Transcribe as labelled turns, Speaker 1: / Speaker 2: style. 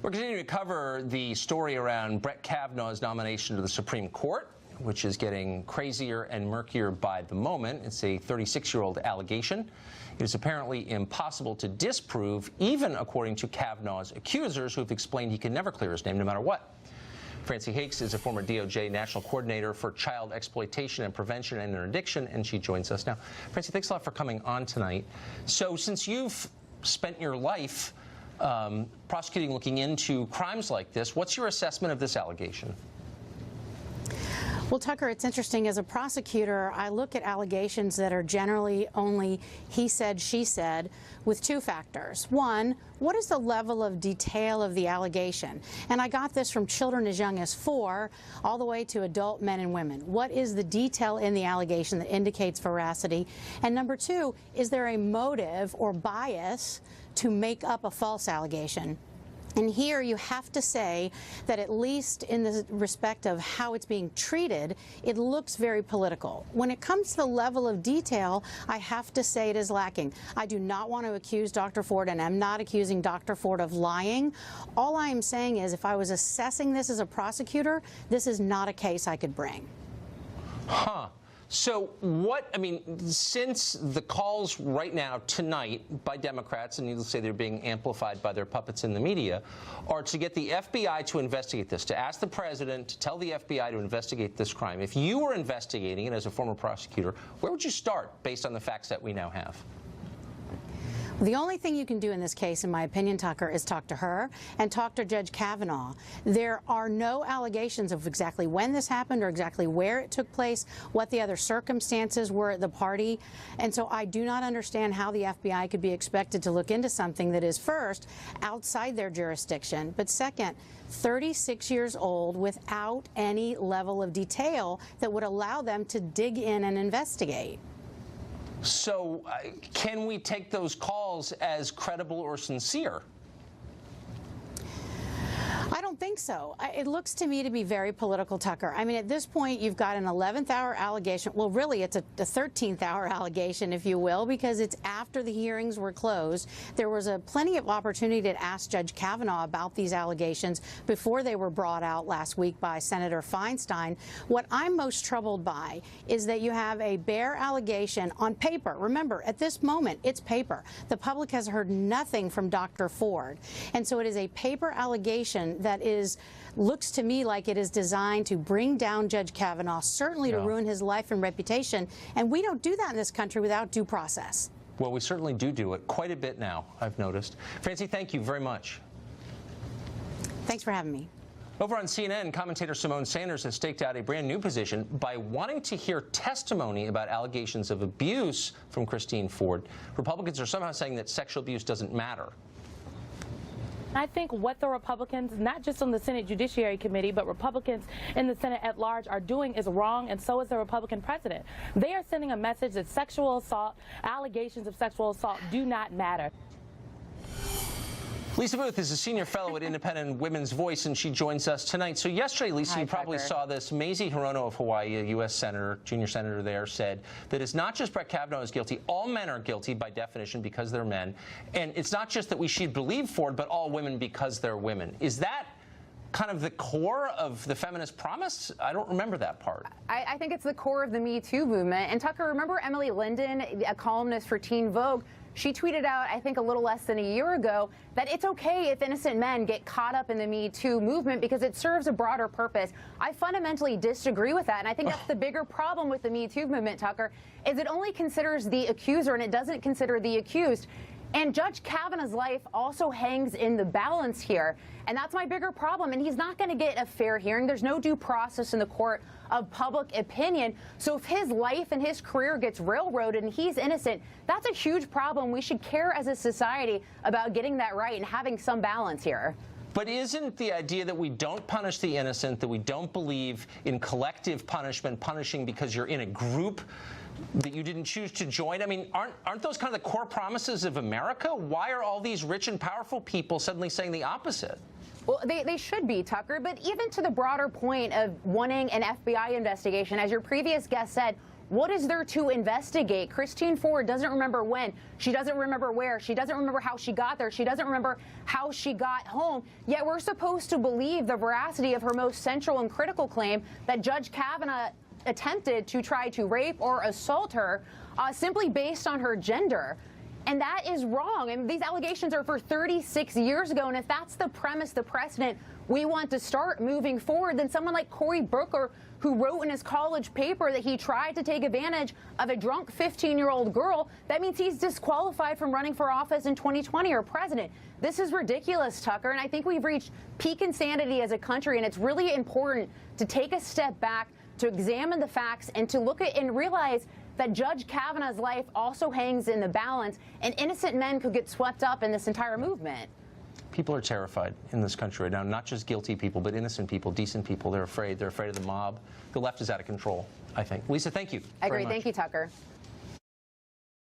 Speaker 1: We're continuing to cover the story around Brett Kavanaugh's nomination to the Supreme Court, which is getting crazier and murkier by the moment. It's a 36-year-old allegation. It is apparently impossible to disprove, even according to Kavanaugh's accusers, who have explained he can never clear his name no matter what. Francie Hakes is a former DOJ National Coordinator for Child Exploitation and Prevention and Interdiction, and she joins us now. Francie, thanks a lot for coming on tonight. So since you've spent your life prosecuting, looking into crimes like this, what's your assessment of this allegation?
Speaker 2: Well, Tucker, it's interesting. As a prosecutor, I look at allegations that are generally only he said, she said, with two factors. One, what is the level of detail of the allegation? And I got this from children as young as 4 all the way to adult men and women. What is the detail in the allegation that indicates veracity? And number two, is there a motive or bias to make up a false allegation? And here you have to say that, at least in the respect of how it's being treated, it looks very political. When it comes to the level of detail, I have to say it is lacking. I do not want to accuse Dr. Ford, and I'm not accusing Dr. Ford of lying. All I am saying is, if I was assessing this as a prosecutor, this is not a case I could bring.
Speaker 1: Huh. So what, I mean, since the calls right now, tonight, by Democrats, and needless to say they're being amplified by their puppets in the media, are to get the FBI to investigate this, to ask the president to tell the FBI to investigate this crime. If you were investigating it as a former prosecutor, where would you start based on the facts that we now have?
Speaker 2: The only thing you can do in this case, in my opinion, Tucker, is talk to her and talk to Judge Kavanaugh. There are no allegations of exactly when this happened or exactly where it took place, what the other circumstances were at the party. And so I do not understand how the FBI could be expected to look into something that is, first, outside their jurisdiction, but second, 36 years old without any level of detail that would allow them to dig in and investigate.
Speaker 1: So can we take those calls as credible or sincere?
Speaker 2: I don't think so. It looks to me to be very political, Tucker. I mean, at this point, you've got an 11th hour allegation. Well, really, it's a 13th hour allegation, if you will, because it's after the hearings were closed. There was plenty of opportunity to ask Judge Kavanaugh about these allegations before they were brought out last week by Senator Feinstein. What I'm most troubled by is that you have a bare allegation on paper. Remember, at this moment, it's paper. The public has heard nothing from Dr. Ford. And so it is a paper allegation that looks to me like it is designed to bring down Judge Kavanaugh, certainly to ruin his life and reputation. And we don't do that in this country without due process.
Speaker 1: Well, we certainly do it quite a bit now, I've noticed. Francie, thank you very much.
Speaker 2: Thanks for having me.
Speaker 1: Over on CNN, commentator Simone Sanders has staked out a brand new position by wanting to hear testimony about allegations of abuse from Christine Ford. Republicans are somehow saying that sexual abuse doesn't matter.
Speaker 3: I think what the Republicans, not just on the Senate Judiciary Committee, but Republicans in the Senate at large are doing is wrong, and so is the Republican president. They are sending a message that sexual assault, allegations of sexual assault do not matter.
Speaker 1: Lisa Booth is a senior fellow at Independent Women's Voice, and she joins us tonight. So yesterday, Lisa, you probably saw this. Mazie Hirono of Hawaii, a U.S. senator, junior senator there, said that it's not just Brett Kavanaugh is guilty. All men are guilty by definition because they're men. And it's not just that we should believe Ford, but all women because they're women. Is that kind of the core of the feminist promise? I don't remember that part.
Speaker 4: I think it's the core of the Me Too movement. And Tucker, remember Emily Linden, a columnist for Teen Vogue? She tweeted out, I think a little less than a year ago, that it's okay if innocent men get caught up in the Me Too movement because it serves a broader purpose. I fundamentally disagree with that, and I think that's the bigger problem with the Me Too movement, Tucker, is it only considers the accuser and it doesn't consider the accused. And Judge Kavanaugh's life also hangs in the balance here. And that's my bigger problem. And he's not going to get a fair hearing. There's no due process in the court of public opinion. So if his life and his career gets railroaded and he's innocent, that's a huge problem. We should care as a society about getting that right and having some balance here.
Speaker 1: But isn't the idea that we don't punish the innocent, that we don't believe in collective punishment, punishing because you're in a group that you didn't choose to join? I mean, aren't those kind of the core promises of America? Why are all these rich and powerful people suddenly saying the opposite?
Speaker 4: Well, they should be, Tucker, but even to the broader point of wanting an FBI investigation, as your previous guest said, What is there to investigate? Christine Ford doesn't remember when. She doesn't remember where. She doesn't remember how she got there. She doesn't remember how she got home. Yet we're supposed to believe the veracity of her most central and critical claim that Judge Kavanaugh attempted to try to rape or assault her simply based on her gender. And that is wrong. And these allegations are for 36 years ago. And if that's the premise, the precedent we want to start moving forward, then someone like Cory Booker, who wrote in his college paper that he tried to take advantage of a drunk 15-year-old girl, that means he's disqualified from running for office in 2020 or president. This is ridiculous, Tucker, and I think we've reached peak insanity as a country, and it's really important to take a step back, to examine the facts, and to look at and realize that Judge Kavanaugh's life also hangs in the balance, and innocent men could get swept up in this entire movement.
Speaker 1: People are terrified in this country right now, not just guilty people, but innocent people, decent people. They're afraid. They're afraid of the mob. The left is out of control, I think. Lisa, thank you.
Speaker 4: I agree.
Speaker 1: very much.
Speaker 4: Thank you, Tucker.